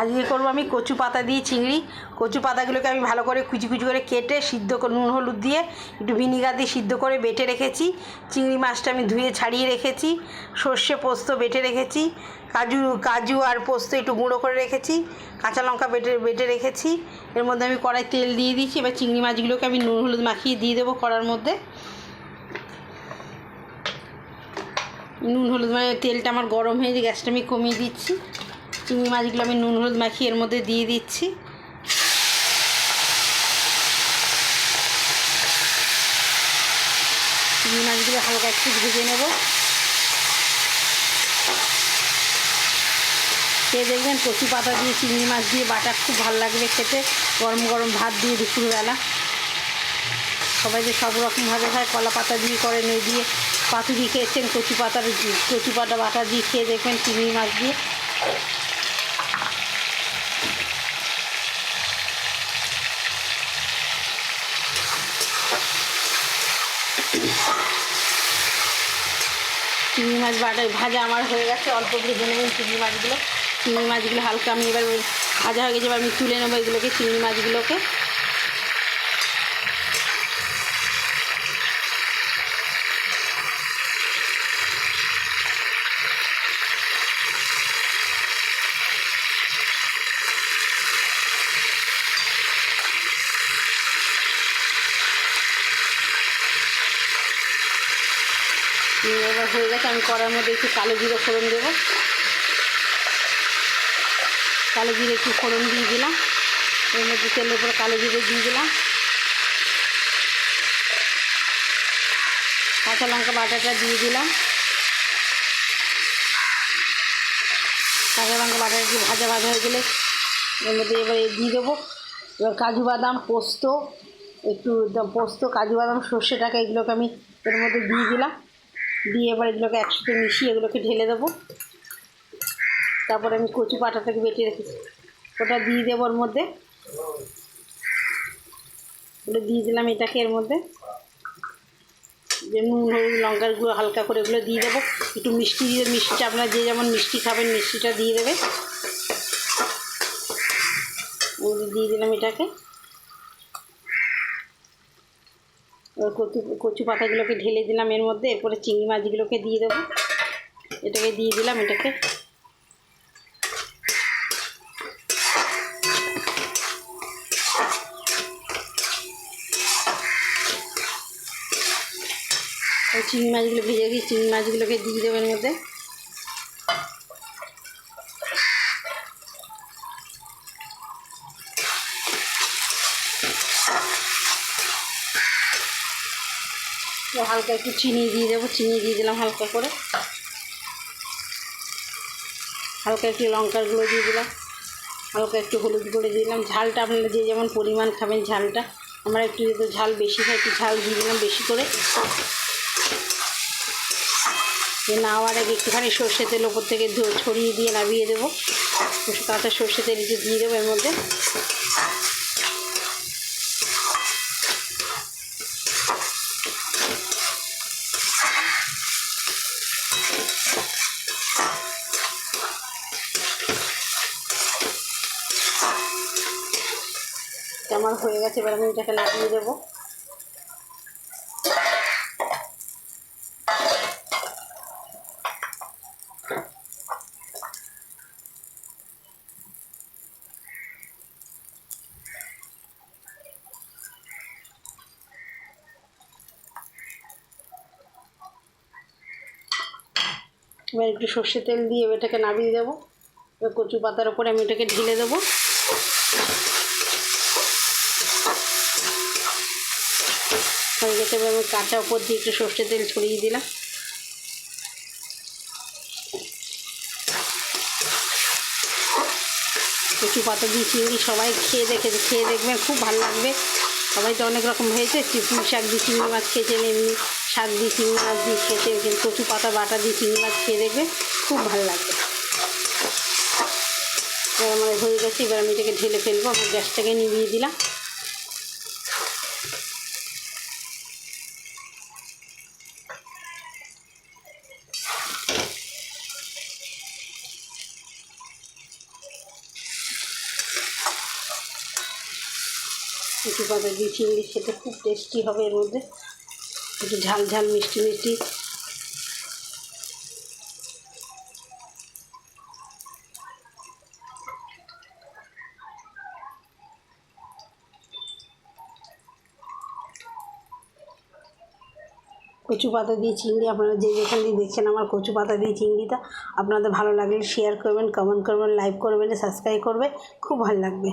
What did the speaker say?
আজকে করবো আমি কচু পাতা দিয়ে চিংড়ি। কচু পাতাগুলোকে আমি ভালো করে কুচি কুচি করে কেটে সিদ্ধ করে নুন হলুদ দিয়ে একটু ভিনিগার দিয়ে সিদ্ধ করে বেটে রেখেছি। চিংড়ি মাছটা আমি ধুয়ে ছাড়িয়ে রেখেছি। সর্ষে পোস্ত বেটে রেখেছি। কাজু আর পোস্ত একটু গুঁড়ো করে রেখেছি। কাঁচা লঙ্কা বেটে রেখেছি। এর মধ্যে আমি কড়াই তেল দিয়ে দিয়েছি। এবার চিংড়ি মাছগুলোকে আমি নুন হলুদ মাখিয়ে দিয়ে দেবো কড়ার মধ্যে। নুন হলুদ তেলটা আমার গরম হয়ে গ্যাসটা আমি কমিয়ে দিচ্ছি। চিংড়ি মাছগুলো আমি নুন হলুদ মাখিয়ে এর মধ্যে দিয়ে দিচ্ছি। চিংড়ি মাছগুলো হালকা একটু ভেজে নেব। খেয়ে দেখবেন কচু পাতা দিয়ে চিংড়ি মাছ দিয়ে বাটা খুব ভালো লাগবে খেতে, গরম গরম ভাত দিয়ে দুপুরবেলা। সবাই যে সব রকমভাবে খায়, কলা পাতা দিয়ে করে, নেই দিয়ে পাতুরি খেয়েছেন, কচু পাতা বাটা দিয়ে খেয়ে দেখবেন চিংড়ি মাছ দিয়ে। চিংড়ি মাছ ভাজা আমার হয়ে গেছে। অল্প ভেজে নেবেন চিংড়ি মাছগুলো হালকা আমি এবার ভাজা হয়ে গেছে। এবার আমি তুলে নেবো এগুলোকে, চিংড়ি মাছগুলোকে। এবার হয়ে গেছে। আমি কড়ার মধ্যে একটু কালো জিরে ফোড়ন দেবো। কালো জিরে একটু ফোড়ন দিয়ে দিলাম। এর মধ্যে তেলের উপরে কালো জিরে দিয়ে দিলাম। কাঁচা লঙ্কা বাটাটা দিয়ে দিলাম। কাঁচা লঙ্কা বাটাটা একটু ভাজা হয়ে গেলে এর মধ্যে এবার দিয়ে দেবো এবার কাজু বাদাম, পোস্ত, কাজু বাদাম, সর্ষেটাকে এগুলোকে আমি এর মধ্যে দিয়ে দিলাম। দিয়ে এবার এগুলোকে একসাথে মিশিয়ে এগুলোকে ঢেলে দেবো। তারপরে আমি কচু পাতাটাকে বেটে রেখেছি ওটা দিয়ে দেবো ওর মধ্যে। ওটা দিয়ে দিলাম এটাকে এর মধ্যে। যে নুন হলুদ লঙ্কার গুঁড়ো হালকা করে এগুলো দিয়ে দেবো। একটু মিষ্টি আপনারা যে যেমন মিষ্টি খাবেন মিষ্টিটা দিয়ে দেবে। দিয়ে দিলাম এটাকে। কচু পাতাগুলোকে ঢেলে দিলাম এর মধ্যে। এরপরে চিংড়ি মাছগুলোকে দিয়ে দেবো। এটাকে দিয়ে দিলাম এটাকে। চিংড়ি মাছগুলো ভেজে গিয়ে চিংড়ি মাছগুলোকে দিয়ে দেবো এর মধ্যে। হালকা একটু চিনি দিয়ে দেবো। চিনি দিয়ে দিলাম হালকা করে। হালকা একটু লঙ্কার গুঁড়ো দিয়ে দিলাম। হালকা একটু হলুদ গুঁড়ো দিয়ে দিলাম। ঝালটা আপনারা যে যেমন পরিমাণ খাবেন ঝালটা, আমরা একটু যদি ঝাল বেশি খাই একটু ঝাল দিয়ে দিলাম বেশি করে। নাওয়ার আগে একটুখানি সর্ষে তেল ওপর থেকে ছড়িয়ে দিয়ে নামিয়ে দেবো। কাঁচা সর্ষে তেল একটু দিয়ে দেবো এর মধ্যে। আমার হয়ে গেছে। এবার আমি এটাকে নামিয়ে দেবো। এবার একটু সর্ষে তেল দিয়ে এটাকে নামিয়ে দেবো। এবার কচু পাতার ওপরে আমি এটাকে ঢেলে দেবো। হয়ে গেছে। এবার আমি কাঁচা ওপর দিয়ে একটু সর্ষে তেল ছড়িয়ে দিলাম। কচু পাতা দিয়ে চিংড়ি সবাই খেয়ে দেখবেন খুব ভালো লাগবে। সবাই তো অনেক রকম হয়েছে, পুঁই শাক দিয়ে চিংড়ি মাছ খেয়েছেন, এমনি শাক দিয়ে চিংড়ি মাছ দিয়ে খেতে, কচু পাতা বাটা দিয়ে চিংড়ি মাছ খেয়ে দেখবে খুব ভালো লাগবে। এবার আমার হয়ে গেছে। এবার আমি এটাকে ঢেলে ফেলবো। আমার গ্যাসটাকে নিভিয়ে দিলাম। কচু পাতা দিয়ে চিংড়ি খেতে খুব টেস্টি হবে। এর মধ্যে একটু ঝাল ঝাল মিষ্টি মিষ্টি। কচু পাতা দিয়ে চিংড়ি, আপনারা যে যেখান দিয়ে দেখছেন আমার কচু পাতা দিয়ে চিংড়িটা, আপনাদের ভালো লাগলে শেয়ার করবেন, কমেন্ট করবেন, লাইক করবেন, সাবস্ক্রাইব করবে, খুব ভালো লাগবে।